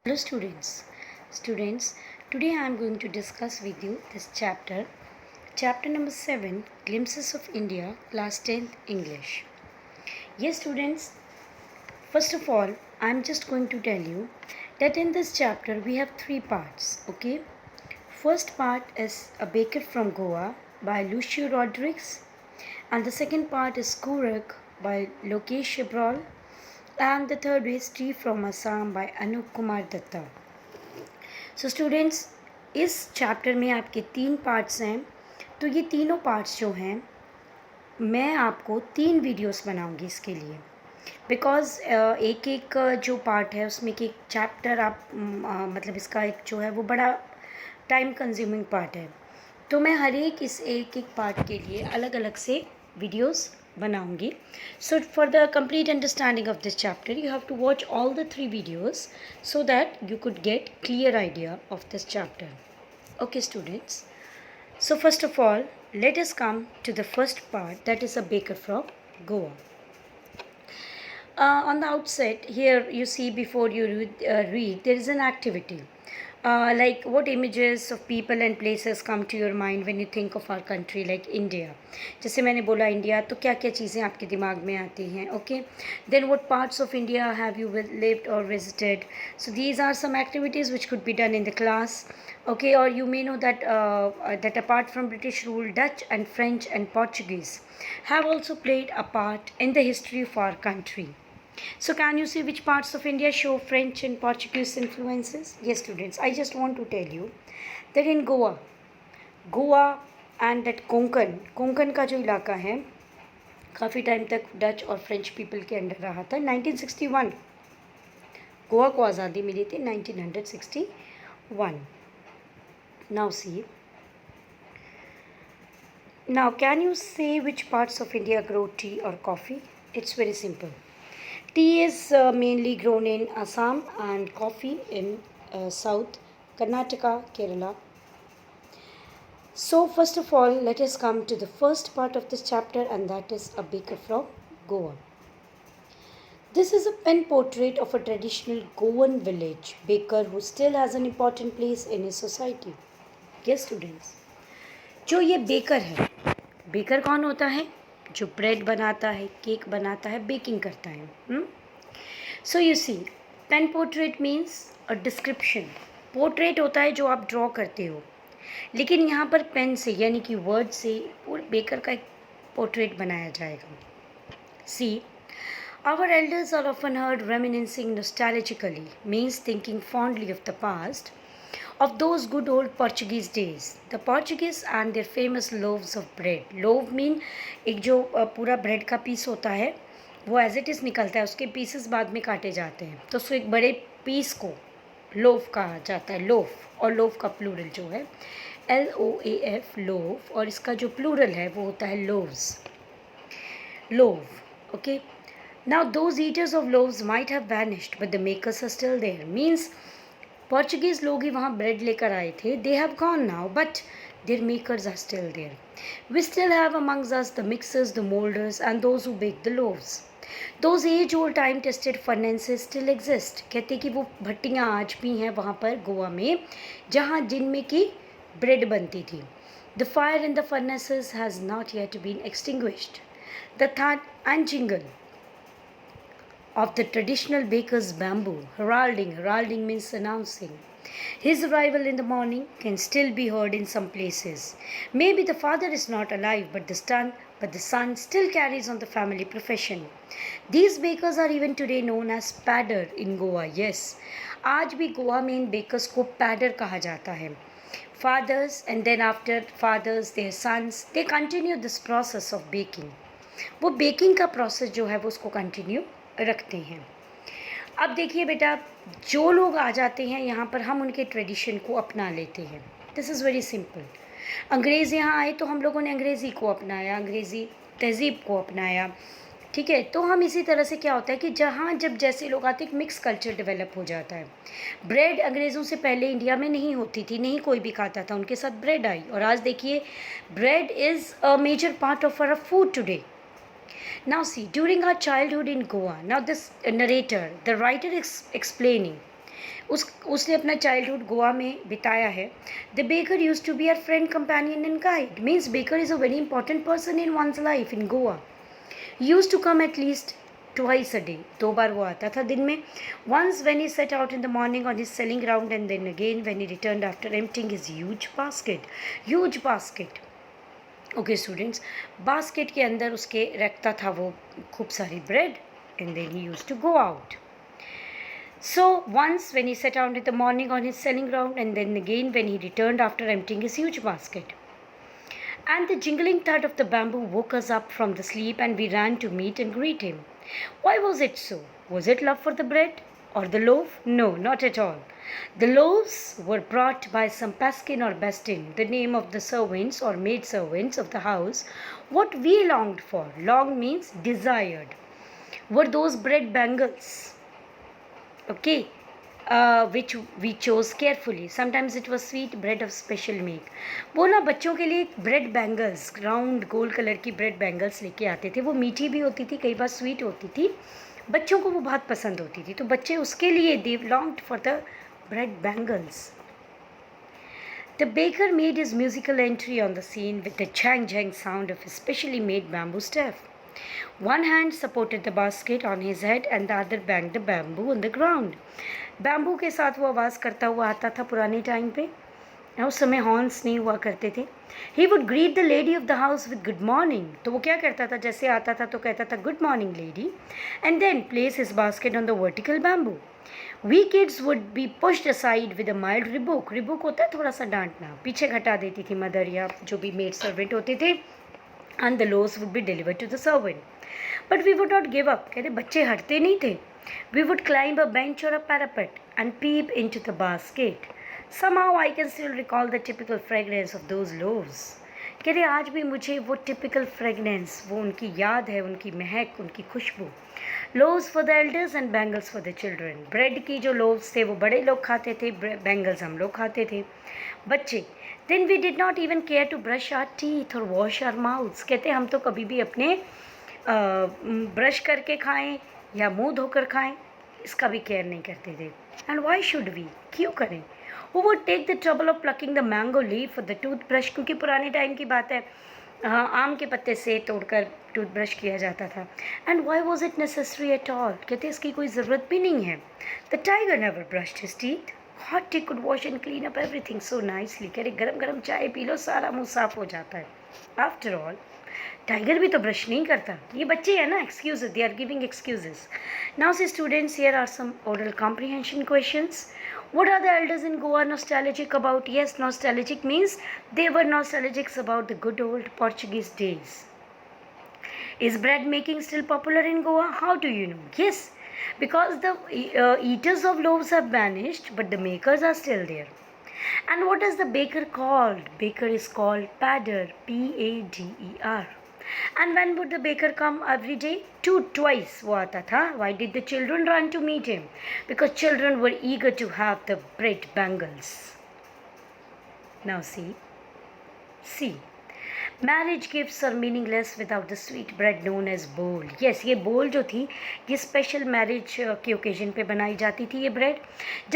Hello students, today I am going to discuss with you this chapter number 7, Glimpses of India, class 10th English. Yes students, first of all I am just going to tell you that in this chapter we have three parts, okay? First part is A Baker from Goa by Lucio Rodriguez, and the second part is Kurak by Lokesh Shibrol, and the third is Tea from Assam by Anup Kumar Datta. So students, इस chapter में आपके 3 parts हैं. तो ये तीनों parts जो हैं मैं आपको 3 वीडियोस बनाऊंगी इसके लिए, बिकॉज़ एक एक जो पार्ट है उसमें एक चैप्टर आप मतलब इसका एक जो है वो बड़ा टाइम कंज्यूमिंग पार्ट है. तो मैं हर एक इस एक एक पार्ट के लिए अलग अलग से वीडियोस बनाऊंगी. So for the complete understanding of this chapter you have to watch all the 3 videos so that you could get clear idea of this chapter. Okay students, so first of all let us come to the first part, that is A Baker from Goa. On the outset here you see, before you read there is an activity. Like what images of people and places come to your mind when you think of our country like India. जैसे मैंने बोला India, तो क्या क्या चीज़ें आपके दिमाग में आती हैं. Okay, then what parts of India have you lived or visited. So these are some activities which could be done in the class. Okay, or you may know that that apart from British rule, Dutch and French and Portuguese have also played a part in the history of our country. So can you see which parts of India show French and Portuguese influences? Yes students, I just want to tell you that in Goa and that Konkan का जो इलाका है काफ़ी time तक Dutch और French people के under रहा था. 1961 गोवा को आज़ादी मिली थी, 1961. Now see, now can you say which parts of India grow tea or coffee? It's very simple. Tea is mainly grown in Assam and coffee in South, Karnataka, Kerala. So first of all, let us come to the first part of this chapter, and that is A Baker from Goa. This is a pen portrait of a traditional Goan village baker who still has an important place in his society. Yes students, जो ये baker है, baker कौन होता है? जो bread बनाता है, cake बनाता है, बेकिंग करता है. So you see, pen portrait means a description. Portrait होता है जो आप ड्रॉ करते हो, लेकिन यहाँ पर पेन से यानी कि वर्ड से पूरे बेकर का एक पोर्ट्रेट बनाया जाएगा. सी, our elders are often heard reminiscing nostalgically, means thinking fondly of the past, of those good old Portuguese days. The Portuguese and their famous loaves of bread. Loaf mean एक जो पूरा bread का piece होता है वो as it is निकलता है, उसके पीसेस बाद में काटे जाते हैं, तो उसको एक बड़े पीस को लोफ कहा जाता है. लोफ, और लोफ का प्लूरल जो है LOAF, लोफ, और इसका जो प्लूरल है वो होता है loaves, loaf. Okay, now those eaters of loaves might have vanished but the makers are still there. Means Portuguese लोग ही वहाँ ब्रेड लेकर आए थे. They have gone now but their makers are still there. We still have amongst us the mixers, the moulders and those who bake the loaves. Those age old time tested furnaces still exist. कहते कि वो भट्टियाँ आज भी हैं वहाँ पर गोवा में जहाँ जिनमें की ब्रेड बनती थी. The fire in the furnaces has not yet been extinguished. The thud and jingle of the traditional baker's bamboo, heralding means announcing his arrival in the morning, can still be heard in some places. Maybe the father is not alive, but the son still carries on the family profession. These bakers are even today known as padder in Goa. Yes, आज भी गोवा में इन bakers को padder कहा जाता है. Fathers, and then after fathers their sons, they continue this process of baking. वो baking का process जो है वो उसको कंटिन्यू रखते हैं. अब देखिए बेटा, जो लोग आ जाते हैं यहाँ पर हम उनके ट्रेडिशन को अपना लेते हैं. This is very simple. अंग्रेज़ यहाँ आए तो हम लोगों ने अंग्रेज़ी को अपनाया, अंग्रेज़ी तहज़ीब को अपनाया. ठीक है, तो हम इसी तरह से क्या होता है कि जहाँ जब जैसे लोग आते हैं मिक्स कल्चर डेवलप हो जाता है. ब्रेड अंग्रेज़ों से पहले इंडिया में नहीं होती थी, नहीं कोई भी खाता था, उनके साथ ब्रेड आई, और आज देखिए bread is a major part of our food today. Now see, during our childhood in Goa, now this narrator, the writer is explaining उसने अपना चाइल्डहुड गोवा में बिताया है. The baker use to be our friend companion and guide. Means baker is a very important person in one's life in Goa. Use to come at least twice a day. 2 बार वो आता था दिन में. Once when he set out in the morning on his selling round and then again when he returned after emptying his huge basket. Huge basket. Okay students, basket के अंदर उसके रखता था वो खूब सारी bread and then he use to go out. So once when he set out in the morning on his selling round and then again when he returned after emptying his huge basket. And the jingling thud of the bamboo woke us up from the sleep and we ran to meet and greet him. Why was it so? Was it love for the bread or the loaf? No, not at all. The loaves were brought by some Paskin or Bastin, the name of the servants or maid servants of the house. What we longed for, long means desired, were those bread bangles. Okay, which we chose carefully. Sometimes it was sweet bread of special make. वो ना बच्चों के लिए bread bangles, round gold colour की bread bangles लेके आते थे. वो मीठी भी होती थी, कई बार स्वीट होती थी. बच्चों को वो बहुत पसंद होती थी, तो बच्चे उसके लिए they longed for the bread bangles. The baker made his musical entry on the scene with the chang chang sound of his specially made bamboo staff. One hand supported the basket on his head and the other banged the bamboo on the ground. Bamboo के साथ वो आवाज़ करता हुआ आता था पुराने time पे. उस समय हॉर्न्स नहीं हुआ करते थे. He would greet the lady of the house with good morning. तो वो क्या करता था, जैसे आता था तो कहता था good morning lady and then place his basket on the vertical bamboo. We kids would be pushed aside with a mild rebuke. Rebuke होता है थोड़ा सा डांटना, पीछे घटा देती थी मदर या जो भी मेड सर्वेंट होते थे. And the loaves would be delivered to the servant. But we would not give up. कहते बच्चे हटते नहीं थे. We would climb a bench or a parapet and peep into the basket. Somehow I can still recall the typical fragrance of those loaves. कहते आज भी मुझे वो टिपिकल फ्रेगनेंस, वो उनकी याद है, उनकी महक, उनकी खुशबू. Loaves for the elders and bangles for the children. Bread की जो लोव्स थे वो बड़े लोग खाते थे, बैंगल्स हम लोग खाते थे, बच्चे. Then we did not even care to brush our teeth or wash our mouths. कहते हम तो कभी भी अपने ब्रश करके खाएं या मुंह धोकर खाएं, इसका भी केयर नहीं करते थे. एंड वाई शुड वी, क्यों करें. वो would take the trouble of plucking the mango leaf for the toothbrush. क्योंकि पुराने टाइम की बात है, हाँ, आम के पत्ते से तोड़कर टूथब्रश किया जाता था. And why was it necessary at all. कहते इसकी कोई ज़रूरत भी नहीं है. The tiger never brushed his teeth. Hot T could wash and clean up everything so nicely. कह रहे गरम गरम चाय पी लो, सारा मुँह साफ हो जाता है. आफ्टर ऑल टाइगर भी तो ब्रश नहीं करता. ये बच्चे हैं ना, excuses, they are giving excuses. Now so students, here are some oral comprehension questions. What are the elders in Goa nostalgic about? Yes, nostalgic means they were nostalgic about the good old Portuguese days. Is bread making still popular in Goa? How do you know? Yes, because the eaters of loaves have vanished, but the makers are still there. And what is the baker called? Baker is called padder, P-A-D-E-R. And when would the baker come every day? Twice वो आता था. Why did the children run to meet him? Because children were eager to have the bread bangles. Now see. Marriage gifts are meaningless without the sweet bread known as bowl. Yes, ये bowl जो थी, ये special marriage के occasion पे बनाई जाती थी ये bread.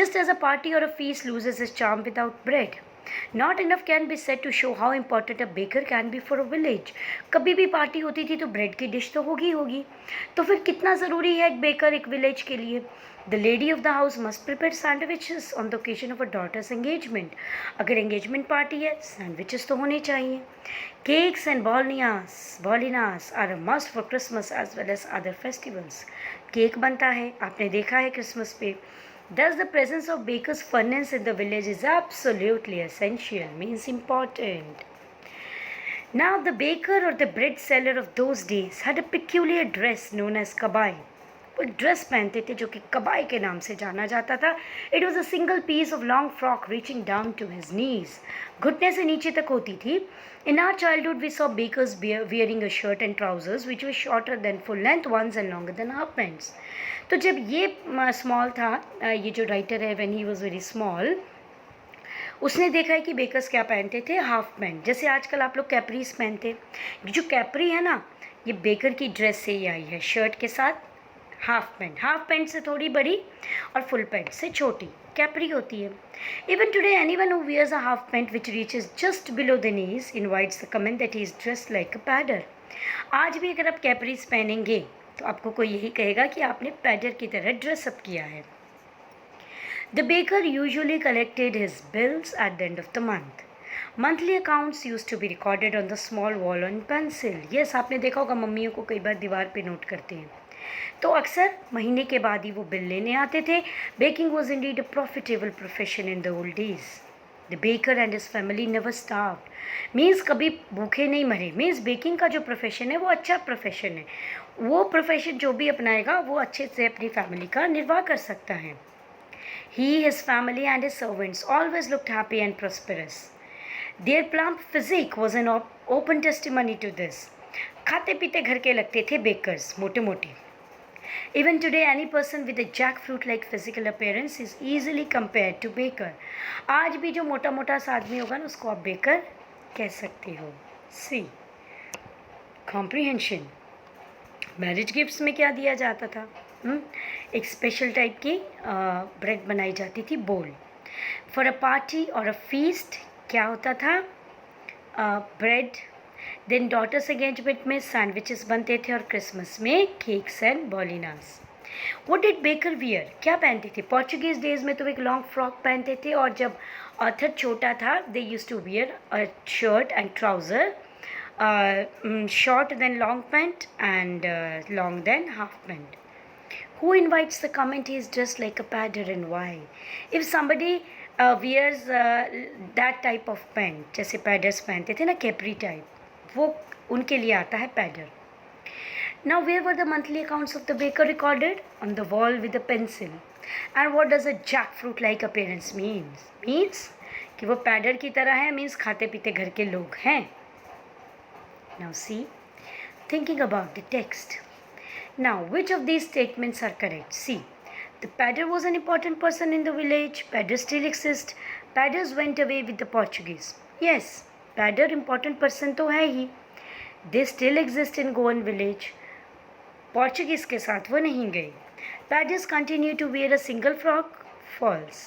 Just as a party or a feast loses its charm without bread. Not enough can be said to show how important a baker can be for a village. कभी भी party होती थी तो ब्रेड की dish तो होगी. तो फिर कितना ज़रूरी है एक बेकर एक विलेज के लिए. The lady of the house must prepare sandwiches on the occasion of a daughter's engagement. अगर engagement party है, sandwiches तो होने चाहिए. Cakes and bolinas are a must for Christmas as well as other festivals. Cake बनता है, आपने देखा है क्रिसमस पे. Thus, the presence of baker's furnace in the village is absolutely essential, means important. Now, the baker or the bread seller of those days had a peculiar dress known as kabai. वो dress पहनते थे जो कि कबाई के नाम से जाना जाता था. It was a single piece of long frock reaching down to his knees. घुटने से नीचे तक होती थी. In our childhood we saw bakers wearing a shirt and trousers which were shorter than full length ones and longer than half pants. तो जब ये small था, ये जो राइटर है, when he was very small, उसने देखा है कि बेकर्स क्या पहनते थे, हाफ पैंट. जैसे आजकल आप लोग कैपरीज पहनते. जो कैपरी है ना, ये बेकर की ड्रेस से ही आई है, शर्ट के साथ हाफ पैंट से थोड़ी बड़ी और फुल पैंट से छोटी. कैपरी होती है. Even today, anyone who wears a half pant which reaches just below the knees invites the comment that he is dressed like a padder. आज भी अगर आप कैपरीज पहनेंगे तो आपको कोई यही कहेगा कि आपने पैडर की तरह ड्रेसअप किया है. The baker usually collected his bills at the end of the month. Monthly accounts used to be recorded on the small wall on pencil. Yes, आपने देखा होगा मम्मियों को कई बार दीवार पे नोट करते हैं. तो अक्सर महीने के बाद ही वो बिल लेने आते थे. Baking was indeed a profitable profession in the old days. The baker and his family never starved. Means कभी भूखे नहीं मरे. मीन्स बेकिंग का जो प्रोफेशन है वो अच्छा प्रोफेशन है. वो प्रोफेशन जो भी अपनाएगा वो अच्छे से अपनी फैमिली का निर्वाह कर सकता है. He, his family and his servants always looked happy and prosperous. Their plump physique was an open testimony to this. खाते पीते घर के लगते थे बेकर्स, मोटे मोटे. Even today, any person with a jackfruit-like physical appearance is easily compared to baker. आज भी जो मोटा मोटा सा आदमी होगा ना उसको आप बेकर कह सकते हो. सी कॉम्प्रीहेंशन. मैरिज गिफ्ट्स में क्या दिया जाता था? एक स्पेशल टाइप की ब्रेड बनाई जाती थी, बोल. फॉर अ पार्टी और अ फीस्ट क्या होता था? ब्रेड. देन डॉटर्स एंगेजमेंट में सैंडविचेस बनते थे और क्रिसमस में केक्स एंड बॉलिनास. What did baker wear? क्या पहनते थे? पोर्चुगीज डेज में तो एक लॉन्ग फ्रॉक पहनते थे और जब ऑथर छोटा था they use to wear a shirt and trouser, short then long pant and long then half pant. Who invites the comment he is dressed like a padder and why? If somebody wears that type of pant, जैसे Padres पहनते थे ना capri type, वो उनके लिए आता है pader. Now where were the monthly accounts of the baker recorded? On the wall with a pencil. And what does a jackfruit like appearance means? Means कि वो पैडर की तरह है, means खाते पीते घर के लोग हैं. Now see, thinking about the text. Now, which of these statements are correct? See, the padder was an important person in the village. Padders still exist. Padders went away with the Portuguese. Yes, padder important person तो है ही. They still exist in Goan village. Portuguese के साथ वो नहीं गए. Padders continue to wear a single frock. False.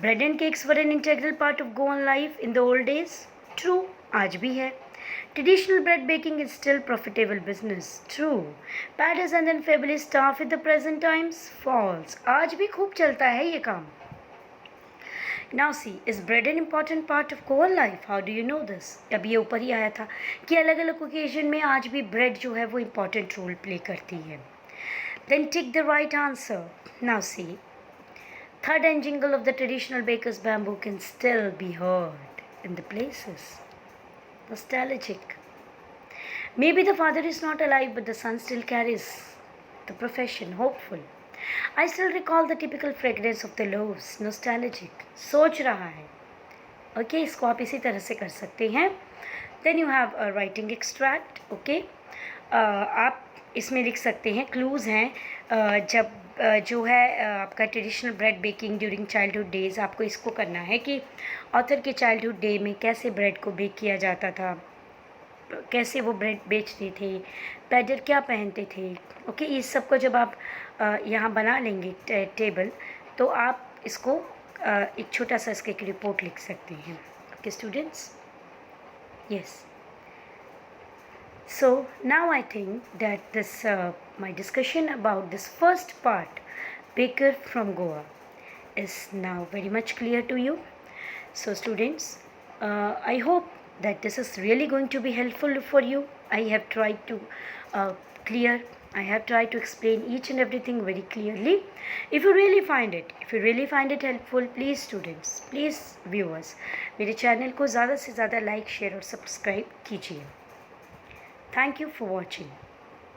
Bread and cakes were an integral part of Goan life in the old days. True, आज भी है. Traditional bread baking is still profitable business. True. Padders and then family staff in the present times. False. आज भी खूब चलता है ये काम. Now see, is bread an important part of Goan life? How do you know this? अब ये ऊपर ही आया था कि अलग अलग ओकेजन में आज भी ब्रेड जो है वो important रोल प्ले करती है. Then tick the right answer. Now see, thud and jingle of the traditional baker's bamboo can still be heard in the places. Nostalgic. Maybe the father is not alive, but the son still carries the profession. Hopeful. I still recall the typical fragrance of the loaves. Nostalgic. सोच रहा है. Okay, इसको आप इसी तरह से कर सकते हैं. Then you have a writing extract. Okay. आप इसमें लिख सकते हैं. क्लूज़ हैं. जब जो है आपका traditional bread baking during childhood days, आपको इसको करना है कि ऑथर के चाइल्डहुड डे में कैसे ब्रेड को बेक किया जाता था, कैसे वो ब्रेड बेचते थे, पैडर क्या पहनते थे. ओके, इस सब को जब आप यहाँ बना लेंगे टेबल, तो आप इसको एक छोटा सा इसके एक रिपोर्ट लिख सकते हैं. Okay students, yes. So now I think that this my discussion about this first part, baker from Goa, is now very much clear to you. So students, I hope that this is really going to be helpful for you. I have tried to I have tried to explain each and everything very clearly. If you really find it helpful, please students, please viewers, मेरे channel को ज़्यादा से ज़्यादा like, share और subscribe कीजिए. Thank you for watching.